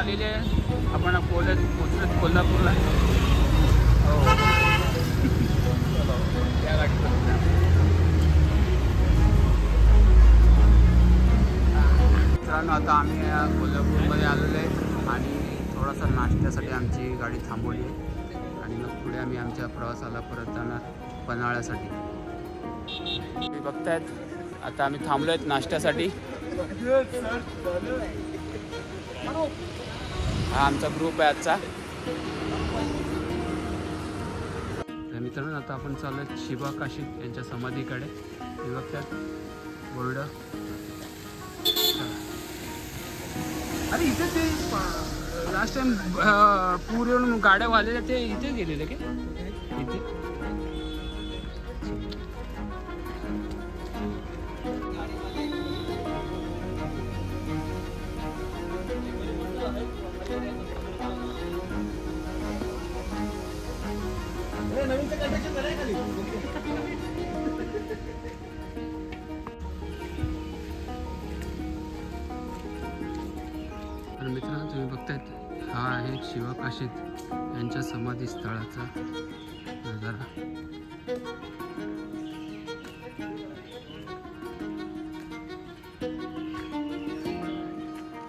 आलेले आहे. आपण पोहोचलो कोल्हापूरला. हो त्या गाडीत मित्रांनो आता आम्ही कोल्हापूरमध्ये आलेलो आहे आणि थोडासा नाश्त्यासाठी आमची गाडी थांबवली आहे आणि मग पुढे आम्ही आमच्या प्रवासाला परत जाणार पन्हाळ्यासाठी. तुम्ही बघतायत आता आम्ही थांबलो आहेत नाश्त्यासाठी. हा आमचा ग्रुप आहे आजचा. तर मित्रांनो आता आपण चाललो आहे शिवा काशीद यांच्या समाधीकडे. तुम्ही बघतायत बोर्ड. अरे इथे ते लास्ट टाइम पूर येऊन गाड्या वालेल्या ते इथे गेलेले की इथे. तर मित्रांनो तुम्ही बघतायत हा आहे शिवा काशीद यांच्या समाधी स्थळाचा नजारा.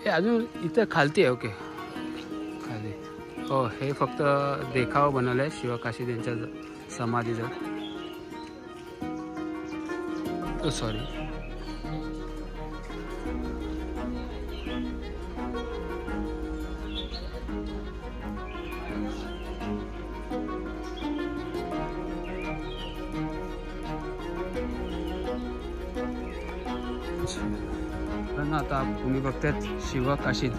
हे अजून इथं खालती आहे. ओके खाली. हो हे फक्त देखावा बनवलं आहे शिवा काशीद यांच्या समाधीचा. ओ सॉरी. आता तुम्ही बघतायत शिवा काशीद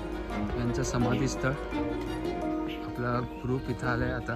यांचं समाधी स्थळ. आपला ग्रुप इथं आलाय आता.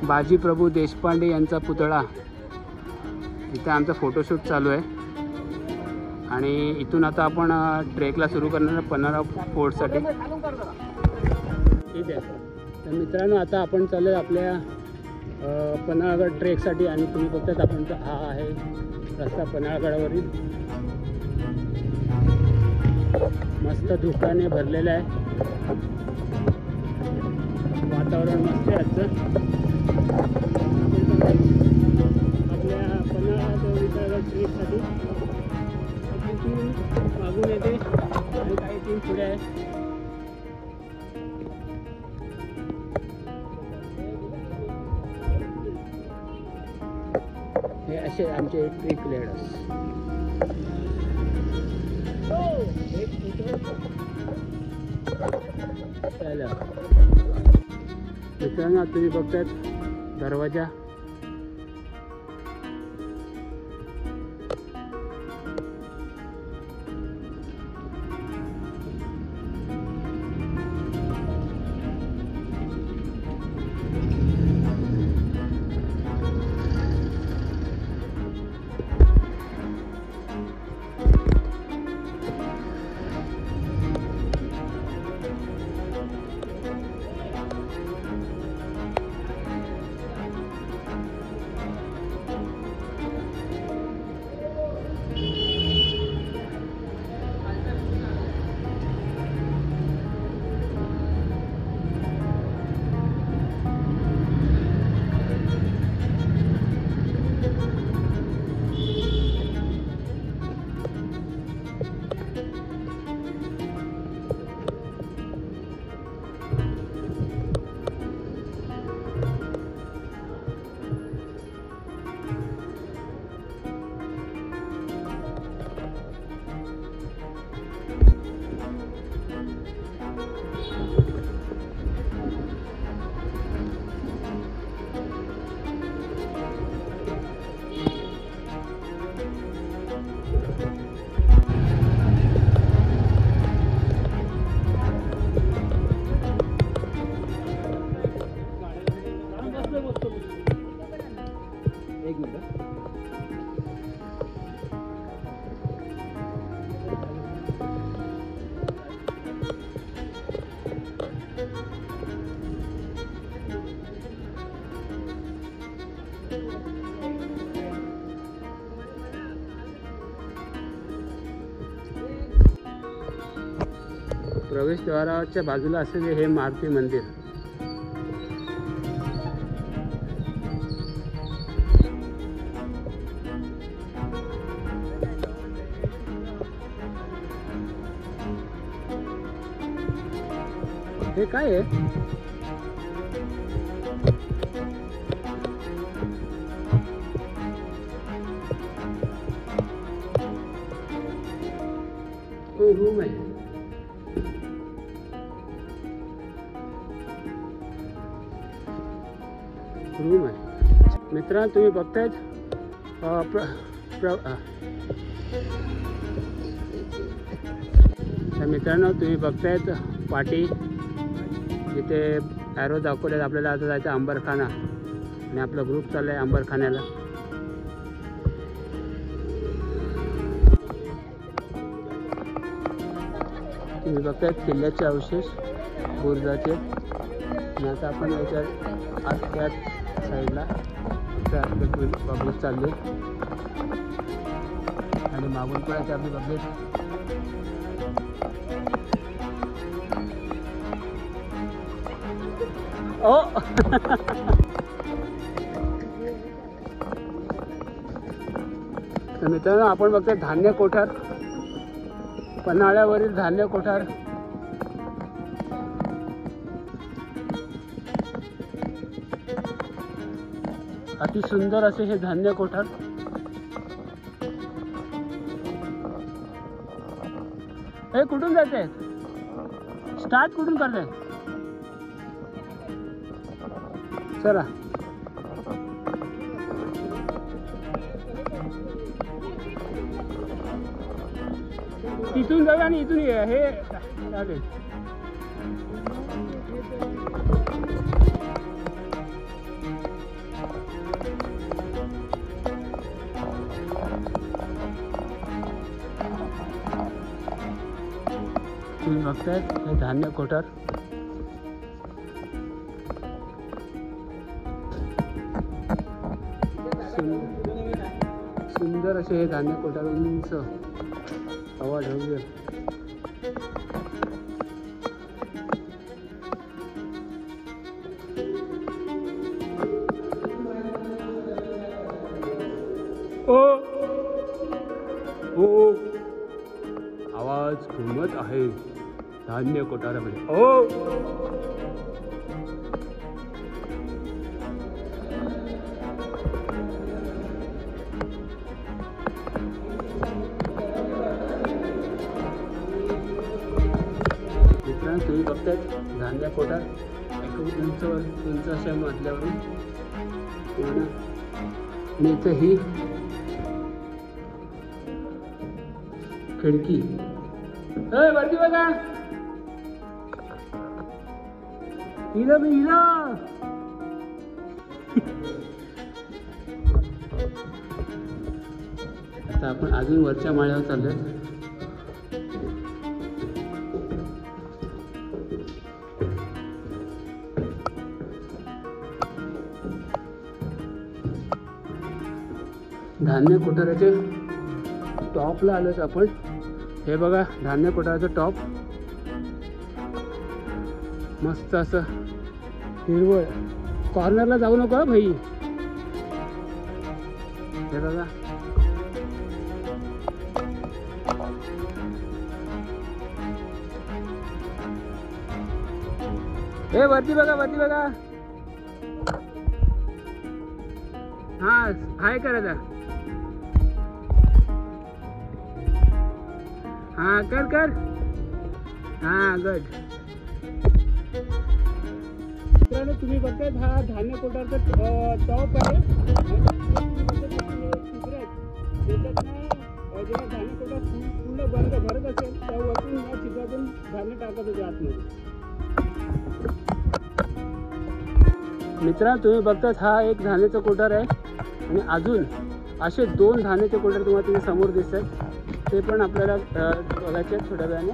बाजीप्रभू देशपांडे यांचा पुतळा. इथे आमचा फोटोशूट चालू आहे आणि इथून आता आपण ट्रेकला सुरू करणार पन्हाळा फोर्टसाठी. ठीक आहे. तर मित्रांनो आता आपण चालू आहे आपल्या पन्हाळगड ट्रेकसाठी आणि तुम्ही बघतात आपण हा आहे रस्ता पन्हाळगडावरील. मस्त धुक्याने भरलेला आहे. वातावरण मस्त आहे आजचं. आपल्या पन्हाळा ट्रेकसाठी मागून येते आणि काही टीम पुढे आहे. हे असे आमचे ट्रेक लीडर्स. मित्रांनो तुम्ही बघतायत दरवाजा. प्रवेशद्वाराच्या बाजूला असलेले हे मारुती मंदिर. हे काय आहे? रूम आहे. रूम आहे मित्रांनो, तुम्ही बघतायत मित्रांनो तुम्ही बघतायत पाटी, जिथे ॲरो दाखवल्यात. आपल्याला आता जायचं अंबरखाना आणि आपला ग्रुप चालला आहे अंबरखान्याला. तुम्ही बघतायत किल्ल्याचे अवशेष बुरुजाचे. आणि आता आपण याच्या आत त्याच साईडला बघत चालले आणि मागून पण याच्या आपली बघत. ओ तर मित्रांनो आपण बघतोय धान्य कोठार, पन्हाळ्यावरील धान्य कोठार. अति सुंदर असे हे धान्य कोठार. हे कुठून जाते? स्टार्ट कुठून करताय? चला इथून जाऊया आणि इथून हे चालेल. तुम्ही बघताय हे धान्य कोठार. सुंदर असे हे धान्य कोठार, उंच हवा ढवळी. ओ ओ आवाज घुमत आहे धान्य कोठारामध्ये. ओ तुम्ही बघतायत धान्य कोठार एकदम उंच अशा मजल्यावरून. आणि इथं ही खिडकी. वरती बघा, हिरं मी हिरं. आता आपण अजून वरच्या माळ्यावर चाललोय. धान्य कोठाराचे टॉपला आलोच आपण. हे बघा धान्य कोठाराचं टॉप. मस्त असं हिरवळ. कॉर्नरला जाऊ नका भाई. हे बघा हे वरती बघा, वरती बघा. हा हाय करायचा. हाँ कर कर. हाँ गुड. मित्रांनो तुम्ही बघताय हा धान्य कोठारचा टॉप आहे. जेव्हा धान्य कोठार पूर्ण भरत असेल तेव्हा वरतून या छिद्रातून धान्य टाकत होते आतमध्ये. मित्रांनो तुम्ही बघताय हा एक धान्याचा कोठार आहे आणि अजून असे 2 धान्याचे कोठार तुम्हाला तिथे समोर दिसतात. ते पण आपल्याला बघायचे आहेत थोड्या वेळाने.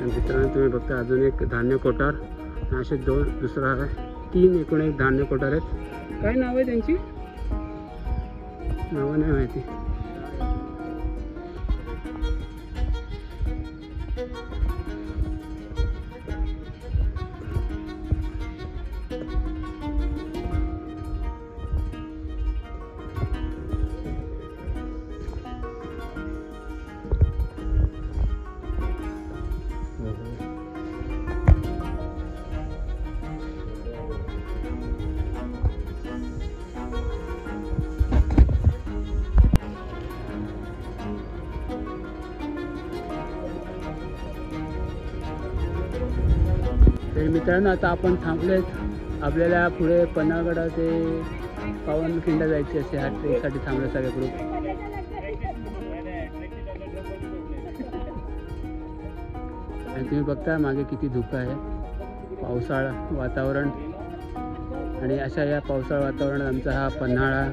मित्रांनो तुम्ही बघता अजून एक धान्य कोठार असे दुसरा आहे 3 एकूण एक धान्य कोठार आहेत. काय नाव आहे त्यांची? नावं नाही माहिती. तर मित्रांनो आता आपण थांबलेत. आपल्याला पुढे पन्हाळगड ते पावनखिंड जायची असे ह्या ट्रेकसाठी थांबले सगळे ग्रुप. आणि तुम्ही बघता मागे किती धुकं आहे. पावसाळा वातावरण आणि अशा या पावसाळा वातावरणात आमचा हा पन्हाळा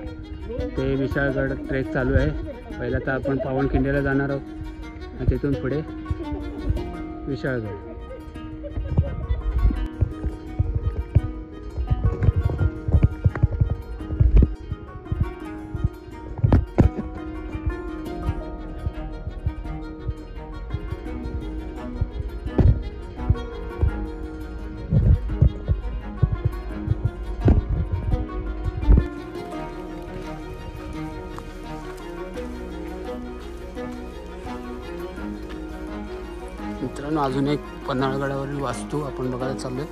ते विशाळगड ट्रेक चालू आहे. पहिला तर आपण पावनखिंडीला जाणार आहोत आणि तिथून पुढे विशाळगड. मित्रांनो अजून एक पन्हाळगडावरील वास्तू आपण बघायला चाललोय.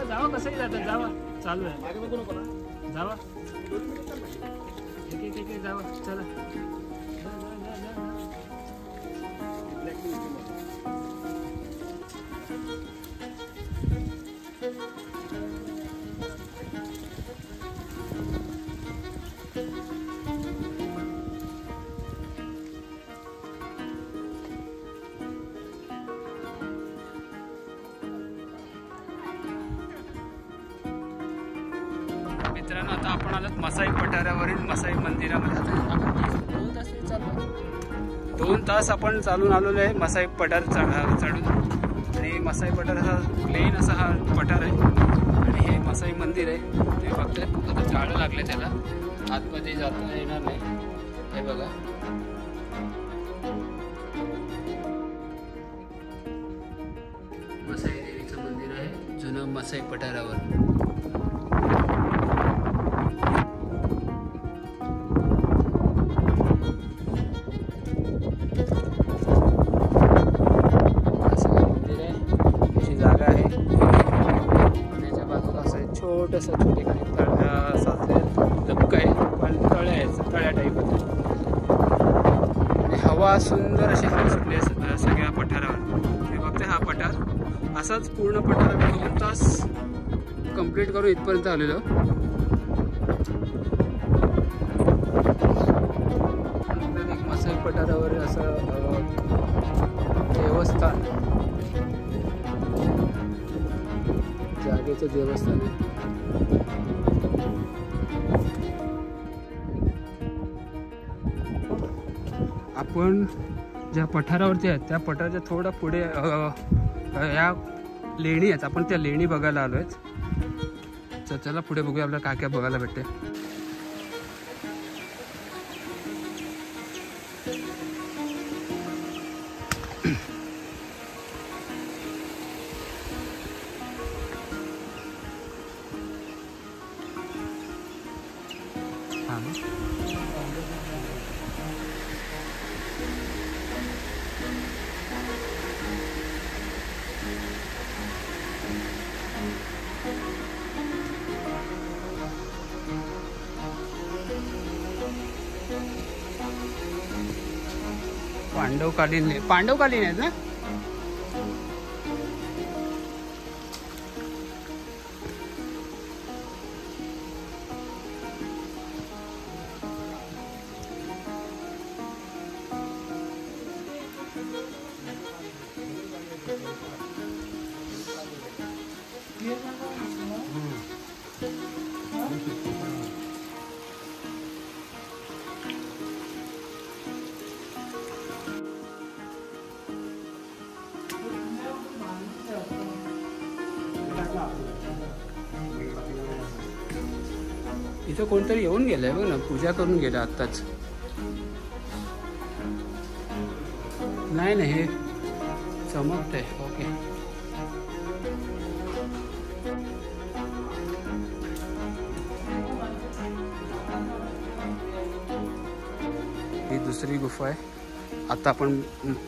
जावा कसंही जातात. जावा चालू आहे. जावा एक जावा. चला मित्रांनो आता आपण आलोत मसाई पठारावरील मसाई मंदिरामध्ये. आता 2 तास आपण चालून आलेलो आहे मसाई पठार चढून. आणि मसाई पठार हा प्लेन असा हा पठार आहे आणि हे मसाई मंदिर आहे. ते फक्त आता जाळं लागले त्याला, आतमध्ये जाता येणार नाही. हे बघा मसाई देवीचं मंदिर आहे जुनं मसाई पठारावर. छोटंसं छोटे काही तळ्या साचले धबका आहे पण तळ्या टाईपच. आणि हवा सुंदर अशी हवा सुटली आहे सगळ्या पठारावर. हे बघते हा पठार असाच पूर्ण पठार 2 तास कंप्लीट करून इथपर्यंत आलेलो. एक मसाई पठारावर असं देवस्थान, जागेचं देवस्थान आहे. आपण ज्या पठारावरती आहेत त्या पठाराच्या थोडा पुढे या लेणी आहेत. आपण त्या लेणी बघायला आलो आहेत. चला पुढे बघूया आपल्याला काय काय बघायला भेटते. हां पांडवकालीन आहेत ना. इथं कोणतरी येऊन गेलंय बघ ना, पूजा करून गेलं आत्ताच. नाही नाही, हे चमकतंय. ओके, ही दुसरी गुफा आहे. आता आपण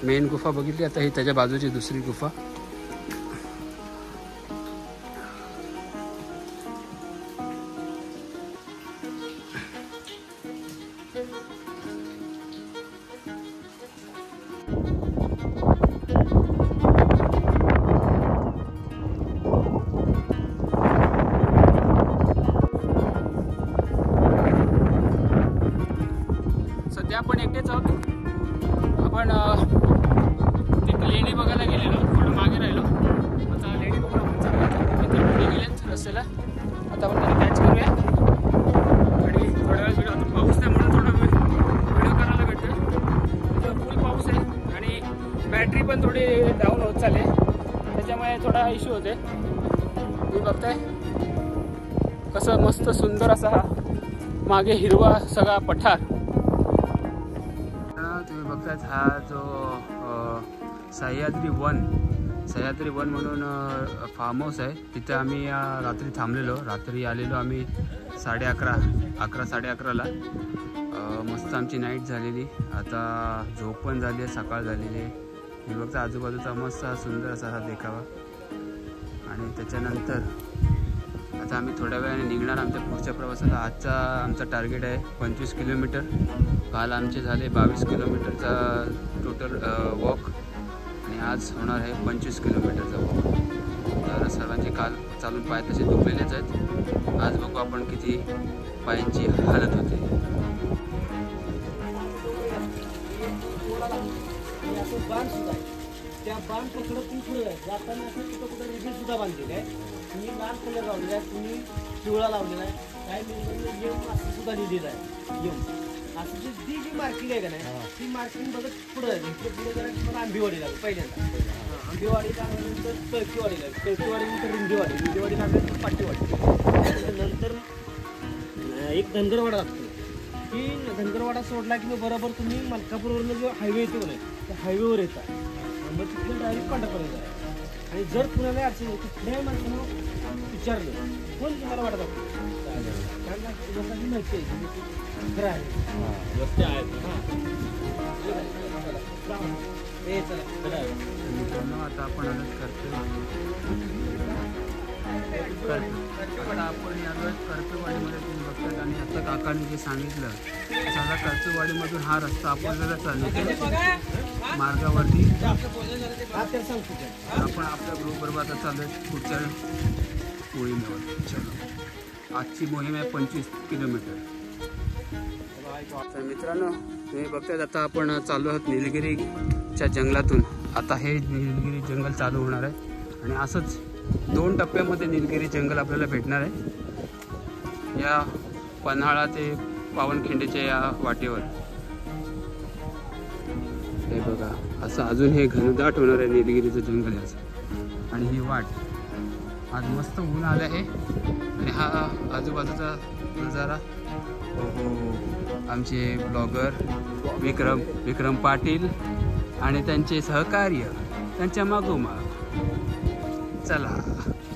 मेन गुफा बघितली, आता ही त्याच्या बाजूची दुसरी गुफा. सध्या आपण एकटेच आहोत. आपण ते लेणी बघायला गेलेलो, थोडं मागे राहिलो. आता लेणी बघून आपण चाललो गेलेत रस्त्याला. आता आपण त्याला कॅच करूया आणि थोड्या वेळ व्हिडिओ. आता पाऊस आहे म्हणून थोडा व्हिडिओ करायला भेटतो. फुल पाऊस आहे आणि बॅटरी पण थोडी डाऊन होत चालली, त्याच्यामुळे थोडा इश्यू होते. तुम्ही बघताय कसं मस्त सुंदर असा हा मागे हिरवा सगळा पठार. तुम्ही बघतायत हा जो सह्याद्री वन म्हणून फार्म हाऊस आहे. तिथे आम्ही रात्री थांबलेलो. रात्री आलेलो आम्ही 11:30ला. मस्त आमची नाईट झालेली. आता झोप पण झाली आहे, सकाळ झालेली आहे. मी बघता आजूबाजूचा मस्त सुंदर असा हा देखावा. आणि त्याच्यानंतर आता आम्ही थोड्या वेळाने निघणार आमच्या पुढच्या प्रवासाला. आजचा आमचा टार्गेट आहे 25 किलोमीटर. काल आमचे झाले 22 किलोमीटरचा टोटल वॉक आणि आज होणार आहे 25 किलोमीटरचा वॉक. तर सर्वांचे काल चालून पाय तसे दुखलेलेच आहेत. आज बघू आपण किती पायांची हालत होते. त्या बांध पकडत तुम्ही पुढे जाताना असं कुठं रिबीन सुद्धा बांधलेलं आहे. तुम्ही लाल कलर लावलेला आहे, तुम्ही पिवळा लावलेला आहे. काही मेंबरने येऊन असं सुद्धा लिहिलेलं आहे. येऊन असं जी मार्किंग आहे का नाही, ती मार्किंग बघत पुढे जायचं. इकडे पुढे जायचं तुम्हाला आंबेवाडी लागेल. पहिल्यांदा आंबेवाडी लागल्यानंतर कळकीवाडी लागेल. कळकीवाडीनंतर रिंगेवाडी लागल्यानंतर पाटीवाडी. नंतर एक धनगरवाडा लागतो. की धनगरवाडा सोडला की बरोबर तुम्ही मलकापूरवरून जो हायवे येतो नाही, त्या हायवेवर येतात. मग तिथून डायरेक्ट कॉन्टॅक्ट आहे. आणि जर कुणाला अडचण होती, कुठल्याही माणसानं विचारलं कोण तुम्हाला वाटत असतो, कारण लोकांची माहिती आहे खरं आहे. रस्ते आहेत. आता आपण आपण यावेळेस कर्तवाडीमध्ये तुम्ही बघतात. आणि आता काकांनी जे सांगितलं साधा कर्तवाडीमधून हा रस्ता आपल्याला चालतो मार्गावरती. आपण आपल्या ग्रुपबरोबर आता चालू आहे पुढच्या मोहिमेवर. चलो, आजची मोहीम आहे 25 किलोमीटर. तर मित्रांनो तुम्ही बघतायत आता आपण चालू आहोत निलगिरीच्या जंगलातून. आता हे निलगिरी जंगल चालू होणार आहे आणि असंच 2 टप्प्यामध्ये निलगिरी जंगल आपल्याला भेटणार आहे या पन्हाळा ते पावनखिंडीच्या या वाटेवर. हे बघा असं अजून हे घनदाट होणार आहे निलगिरीचं जंगल याचं. आणि ही वाट आज मस्त ऊन आलं आहे आणि हा आजूबाजूचा नजारा. आमचे ब्लॉगर विक्रम पाटील आणि त्यांचे सहकार्य त्यांच्या मागोमाग. चला,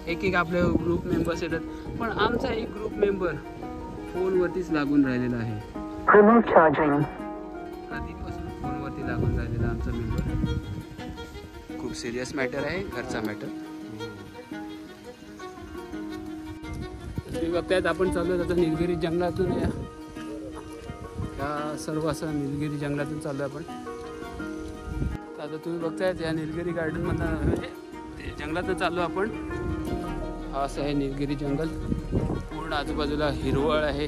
एक आपले ग्रुप मेंबर्स येतात. पण आमचा एक ग्रुप मेंबर फोनवरतीच लागून राहिलेला आहे. Remote charging. आधीपासून फोनवरती लागून राहिलेला आमचा मेंबर. खूप सिरियस मॅटर आहे, घरचा मॅटर. तुम्ही बघतायत आपण चालू आहे आता निलगिरी जंगलातून. या सर्व असं निलगिरी जंगलातून चालू आहे आपण. आता तुम्ही बघतायत या निलगिरी गार्डनमधनं म्हणजे जंगलातून चाललो आपण. हा असं आहे निलगिरी जंगल. पूर्ण आजूबाजूला हिरवळ आहे.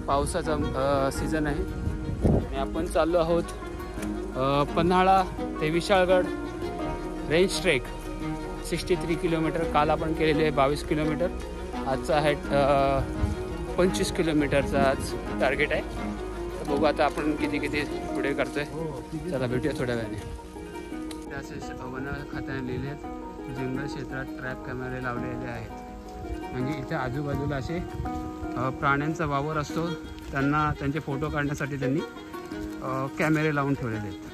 पावसाचा सीझन आहे आणि आपण चाललो आहोत पन्हाळा ते विशाळगड रेंज ट्रेक 63 किलोमीटर. काल आपण केलेले आहे 22 किलोमीटर. आजचा आहे 25 किलोमीटरचा आज टार्गेट आहे. तर बघू आता आपण किती पुढे करतोय. चला भेटूया थोड्या वेळाने. असे वन खात्याने लिहिले आहेत जंगल क्षेत्रात ट्रॅप कॅमेरे लावलेले आहेत. म्हणजे इथे आजूबाजूला असे प्राण्यांचा वावर असतो, त्यांना त्यांचे फोटो काढण्यासाठी त्यांनी कॅमेरे लावून ठेवलेले आहेत.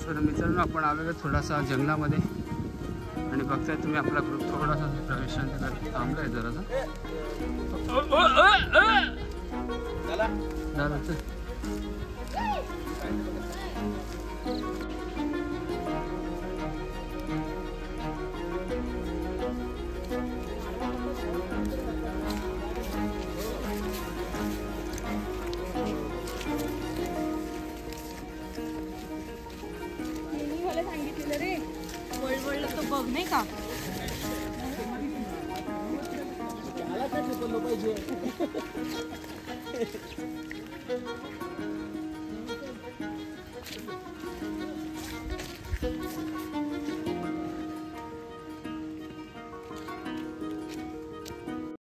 तर मित्रांनो आपण आलेलो थोडासा जंगलामध्ये आणि बघताय तुम्ही आपला ग्रुप थोडासा प्रवेशांच्या थांबलाय जरासा. सांगितलेलं रे वळवळ तो बघ नाही का. पाहिजे